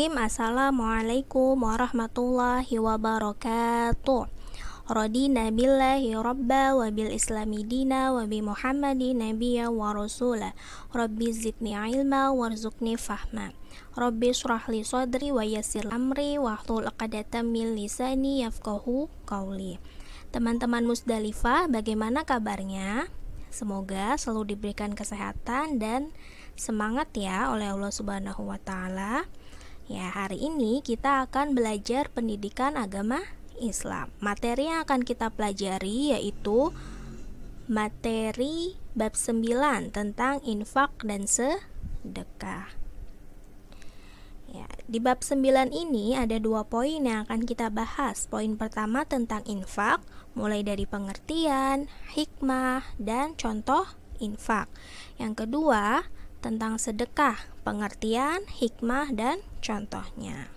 Bismillahirrahmanirrahim. Assalamualaikum warahmatullahi wabarakatuh. Radina billahi rabba wa bil islami dina wa bi muhammadin nabiyya wa rasula. Rabbi zidni ilma warzuqni fahma. Rabbi shrah li sadri wa yassir amri wahlul 'uqdatam min lisani yafqahu qawli. Teman-teman Musdalifah, bagaimana kabarnya? Semoga selalu diberikan kesehatan dan semangat ya oleh Allah Subhanahu wa taala. Ya, hari ini kita akan belajar pendidikan agama Islam. Materi yang akan kita pelajari yaitu materi bab 9 tentang infak dan sedekah. Ya, di bab 9 ini ada 2 poin yang akan kita bahas. Poin pertama tentang infak, mulai dari pengertian, hikmah, dan contoh infak. Yang kedua tentang sedekah, pengertian, hikmah, dan contohnya.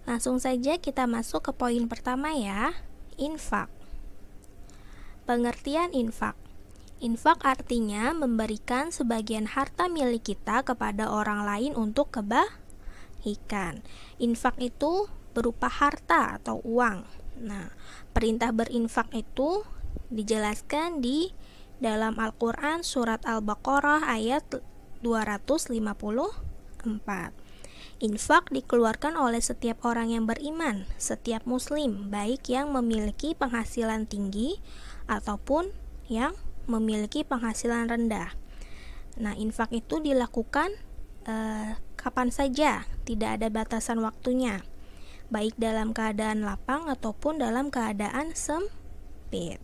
Langsung saja kita masuk ke poin pertama ya, infak. Pengertian infak. Infak artinya memberikan sebagian harta milik kita kepada orang lain untuk kebaikan. Infak itu berupa harta atau uang. Nah, perintah berinfak itu dijelaskan di dalam Al-Quran surat Al-Baqarah ayat 254. Infak dikeluarkan oleh setiap orang yang beriman, setiap muslim, baik yang memiliki penghasilan tinggi ataupun yang memiliki penghasilan rendah. Nah, infak itu dilakukan kapan saja, tidak ada batasan waktunya, baik dalam keadaan lapang ataupun dalam keadaan sempit.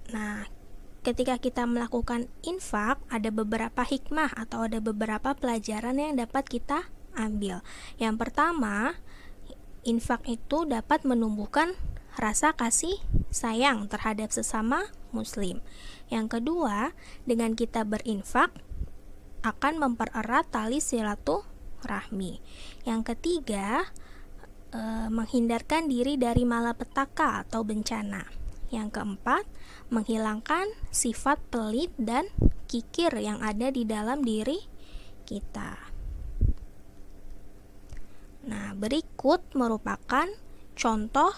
Nah, ketika kita melakukan infak, ada beberapa hikmah atau ada beberapa pelajaran yang dapat kita ambil. Yang pertama, infak itu dapat menumbuhkan rasa kasih sayang terhadap sesama muslim. Yang kedua, dengan kita berinfak akan mempererat tali silaturahmi. Yang ketiga, menghindarkan diri dari malapetaka atau bencana. Yang keempat, menghilangkan sifat pelit dan kikir yang ada di dalam diri kita. Nah, berikut merupakan contoh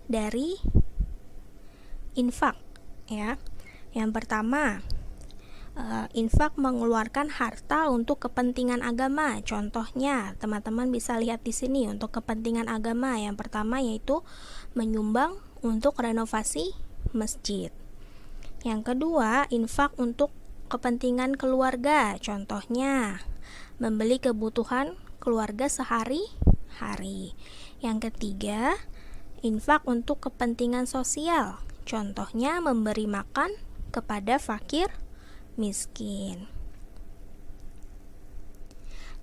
dari infak ya. Yang pertama, infak mengeluarkan harta untuk kepentingan agama. Contohnya, teman-teman bisa lihat di sini untuk kepentingan agama. Yang pertama yaitu menyumbang untuk renovasi masjid. Yang kedua, infak untuk kepentingan keluarga. Contohnya, membeli kebutuhan keluarga sehari-hari. Yang ketiga, infak untuk kepentingan sosial. Contohnya, memberi makan kepada fakir miskin.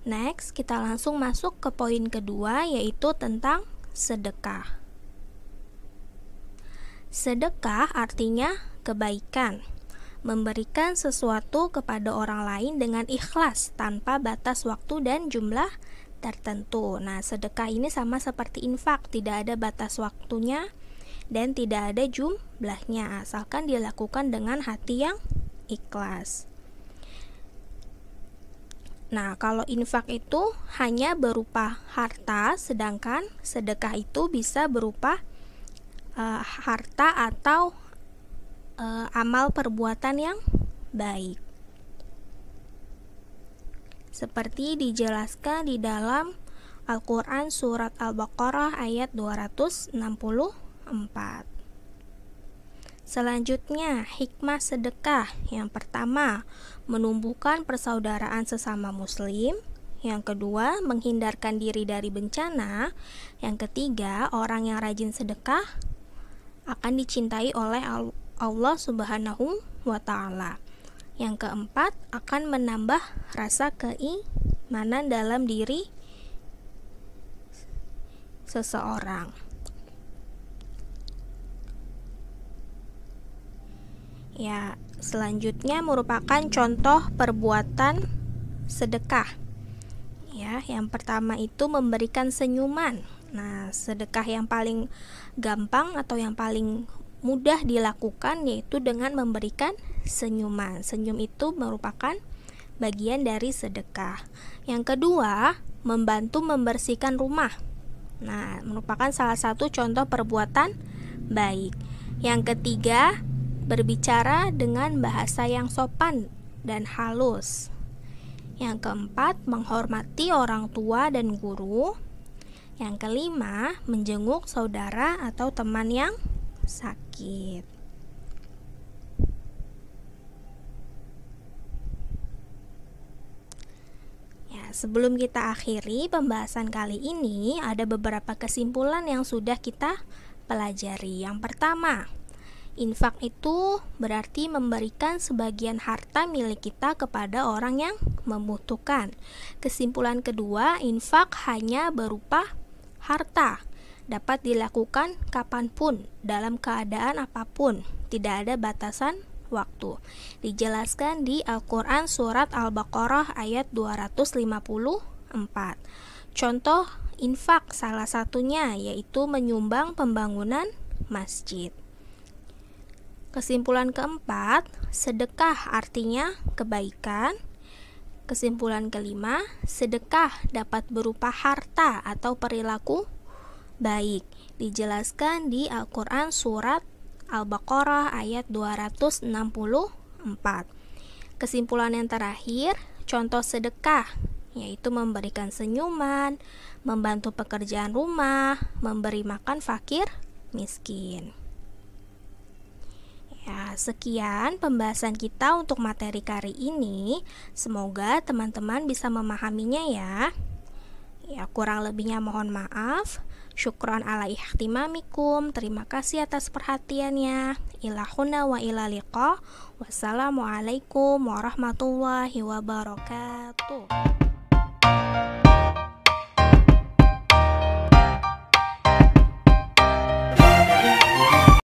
Next, kita langsung masuk ke poin kedua yaitu tentang sedekah. Sedekah artinya kebaikan, memberikan sesuatu kepada orang lain dengan ikhlas tanpa batas waktu dan jumlah tertentu. Nah, sedekah ini sama seperti infak, tidak ada batas waktunya dan tidak ada jumlahnya, asalkan dilakukan dengan hati yang ikhlas. Nah, kalau infak itu hanya berupa harta, sedangkan sedekah itu bisa berupa harta atau amal perbuatan yang baik. Seperti dijelaskan di dalam Al-Quran surat Al-Baqarah ayat 264. Selanjutnya, hikmah sedekah. Yang pertama, menumbuhkan persaudaraan sesama muslim. Yang kedua, menghindarkan diri dari bencana. Yang ketiga, orang yang rajin sedekah akan dicintai oleh Allah Subhanahu wa taala. Yang keempat, akan menambah rasa keimanan dalam diri seseorang. Ya, selanjutnya merupakan contoh perbuatan sedekah. Ya, yang pertama itu memberikan senyuman. Nah, sedekah yang paling gampang atau yang paling mudah dilakukan yaitu dengan memberikan senyuman. Senyum itu merupakan bagian dari sedekah. Yang kedua, membantu membersihkan rumah. Nah, merupakan salah satu contoh perbuatan baik. Yang ketiga, berbicara dengan bahasa yang sopan dan halus. Yang keempat, menghormati orang tua dan guru. Yang kelima, menjenguk saudara atau teman yang sakit. Sebelum kita akhiri pembahasan kali ini, ada beberapa kesimpulan yang sudah kita pelajari. Yang pertama, infak itu berarti memberikan sebagian harta milik kita kepada orang yang membutuhkan. Kesimpulan kedua, infak hanya berupa harta, dapat dilakukan kapanpun, dalam keadaan apapun, tidak ada batasan waktu. Dijelaskan di Al-Quran surat Al-Baqarah ayat 254. Contoh infak salah satunya yaitu menyumbang pembangunan masjid. Kesimpulan keempat, sedekah artinya kebaikan. Kesimpulan kelima, sedekah dapat berupa harta atau perilaku baik. Dijelaskan di Al-Quran surat Al-Baqarah ayat 264. Kesimpulan yang terakhir, contoh sedekah yaitu memberikan senyuman, membantu pekerjaan rumah, memberi makan fakir miskin. Sekian pembahasan kita untuk materi kali ini. Semoga teman-teman bisa memahaminya ya. Kurang lebihnya mohon maaf. Syukron ala ihtimamikum. Terima kasih atas perhatiannya. Ilahuna wa ila liqa. Wassalamualaikum warahmatullahi wabarakatuh.